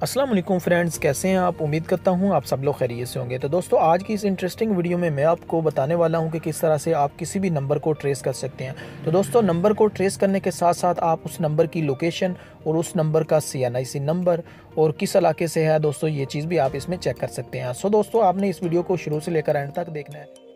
अस्सलाम वालेकुम फ्रेंड्स, कैसे हैं आप। उम्मीद करता हूं आप सब लोग खैरियत से होंगे। तो दोस्तों, आज की इस इंटरेस्टिंग वीडियो में मैं आपको बताने वाला हूं कि किस तरह से आप किसी भी नंबर को ट्रेस कर सकते हैं। तो दोस्तों, नंबर को ट्रेस करने के साथ साथ आप उस नंबर की लोकेशन और उस नंबर का CNIC नंबर और किस इलाके से है दोस्तों, ये चीज़ भी आप इसमें चेक कर सकते हैं। सो दोस्तों, आपने इस वीडियो को शुरू से लेकर एंड तक देखना है।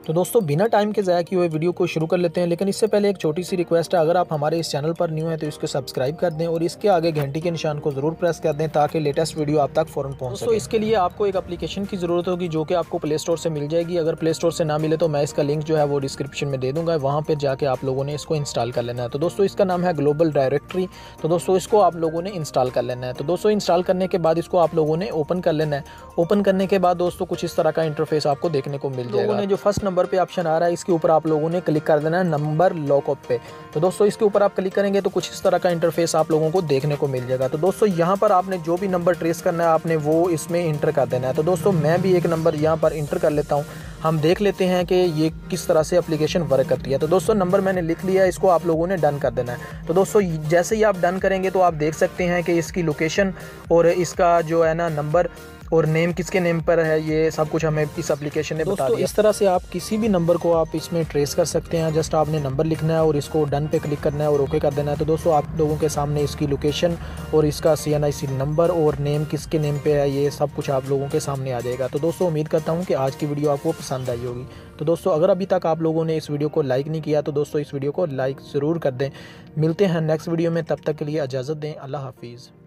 तो दोस्तों, बिना टाइम के ज़ाया किए हुए वीडियो को शुरू कर लेते हैं। लेकिन इससे पहले एक छोटी सी रिक्वेस्ट है, अगर आप हमारे इस चैनल पर न्यू हैं तो इसको सब्सक्राइब कर दें और इसके आगे घंटी के निशान को ज़रूर प्रेस कर दें ताकि लेटेस्ट वीडियो आप तक फ़ौरन पहुंच सके। इसके लिए आपको एक एप्लीकेशन की ज़रूरत होगी जो कि आपको प्ले स्टोर से मिल जाएगी। अगर प्ले स्टोर से ना मिले तो मैं इसका लिंक जो है वो डिस्क्रिप्शन में दे दूँगा, वहाँ पर जाके आप लोगों ने इसको इंस्टॉल कर लेना है। तो दोस्तों, इसका नाम है ग्लोबल डायरेक्टरी। तो दोस्तों, इसको आप लोगों ने इंस्टॉल कर लेना है। तो दोस्तों, इंस्टॉल करने के बाद इसको आप लोगों ने ओपन कर लेना है। ओपन करने के बाद दोस्तों, कुछ इस तरह का इंटरफेस आपको देखने को मिल जाएगा। लोगों ने जो फर्स्ट नंबर पे ऑप्शन आ रहा है, इसके ऊपर आप लोगों ने क्लिक कर देना है नंबर लॉकअप पे। तो दोस्तों, इसके ऊपर आप क्लिक करेंगे तो कुछ इस तरह का इंटरफेस आप लोगों को देखने को मिल जाएगा। तो दोस्तों, यहाँ पर आपने जो भी नंबर ट्रेस करना है आपने वो इसमें इंटर कर देना है। तो दोस्तों, मैं भी एक नंबर यहाँ पर इंटर कर लेता हूँ। हम देख लेते हैं कि ये किस तरह से एप्लीकेशन वर्क करती है। तो दोस्तों, नंबर मैंने लिख लिया है, इसको आप लोगों ने डन कर देना है। तो दोस्तों, जैसे ही आप डन करेंगे तो आप देख सकते हैं कि इसकी लोकेशन और इसका जो है ना नंबर और नेम किसके नेम पर है, ये सब कुछ हमें इस एप्लीकेशन ने बता दिया। इस तरह से आप किसी भी नंबर को आप इसमें ट्रेस कर सकते हैं। जस्ट आपने नंबर लिखना है और इसको डन पे क्लिक करना है और ओके कर देना है। तो दोस्तों, आप लोगों के सामने इसकी लोकेशन और इसका CNIC नंबर और नेम किसके नेम पे है, ये सब कुछ आप लोगों के सामने आ जाएगा। तो दोस्तों, उम्मीद करता हूँ कि आज की वीडियो आपको पसंद आई होगी। तो दोस्तों, अगर अभी तक आप लोगों ने इस वीडियो को लाइक नहीं किया तो दोस्तों, इस वीडियो को लाइक ज़रूर कर दें। मिलते हैं नेक्स्ट वीडियो में, तब तक के लिए इजाज़त दें। अल्लाह हाफिज़।